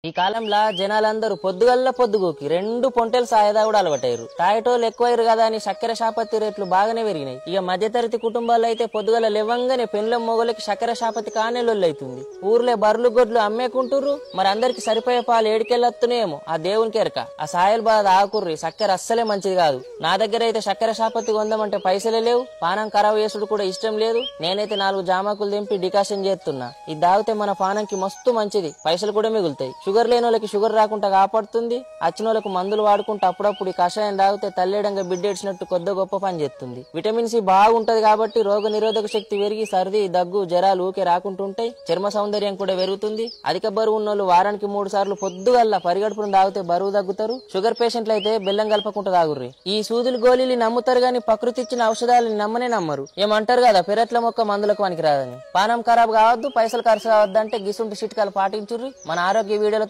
ఈ కాలంలో జనాలందరూ పొద్దుగల్ల పొద్దుగోకి 2 పొంటెలు సాయదా కూడా అలవాటయ్యారు. తాయటోళ్ళు ఎక్కువయ్యారు కదా అని చక్కెర శాపత్తి రేట్లు బాగానే పెరిగినాయి. ఇక మధ్యతరగతి కుటుంబాల్లో అయితే పొద్దుగల లేవంగానే పెండ్లం మొగలకి చక్కెర శాపత్తి కానే లొల్లైతుంది. ఊర్లే బర్లు గొడ్లు అమ్మేకుంటుర్రు. మరి అందరికి సరిపోయే పాలు ఏడికెళ్ళొత్తున్నాయేమో ఆ దేవునికి ఎరక. ఆ సాయలు బాధ ఆకుర్రి, చక్కెర అస్సలే మంచిది కాదు. నా దగ్గర అయితే చక్కెర శాపత్తి కొందామంటే పైసలే లేవు. పానం ఖరాబ్ చేసుడు కూడా ఇష్టం లేదు. నేనైతే 4 జామాకులు దింపి డికాషన్ చేస్తున్నా. ఇది తాగితే మన పానంకి మస్తు మంచిది, పైసలు కూడా మిగులుతాయి. షుగర్ లేని వాళ్ళకి షుగర్ రాకుండా కాపాడుతుంది. వచ్చిన వాళ్ళకు మందులు వాడుకుంటూ అప్పుడప్పుడు ఈ కషాయం తాగితే తల్లేడంగా బిడ్డేడ్చినట్టు కొద్ది గొప్ప పని చేస్తుంది. విటమిన్ సి బాగుంటది కాబట్టి రోగ నిరోధక శక్తి పెరిగి సర్ది దగ్గు జ్వరాలు ఊకే రాకుంటుంటాయి. చర్మ సౌందర్యం కూడా పెరుగుతుంది. అధిక బరువు ఉన్న వాళ్ళు వారానికి 3 సార్లు పొద్దుగల్లా పరిగడుపును తాగితే బరువు తగ్గుతారు. షుగర్ పేషెంట్లు అయితే బెల్లం కలపకుండా తాగుర్రి. ఈ సూదులు గోళీలు నమ్ముతారు గాని ప్రకృతి ఇచ్చిన ఔషధాలను నమ్మనే నమ్మరు. ఏమంటారు కదా పెరట్ల మొక్క మందులకు పనికి రాదని. పానం ఖరాబ్ కావద్దు, పైసలు ఖర్చు కావద్దు అంటే గిసుంటి చిట్కాలు పాటించుర్రి. మన ఆరోగ్య వీడియోల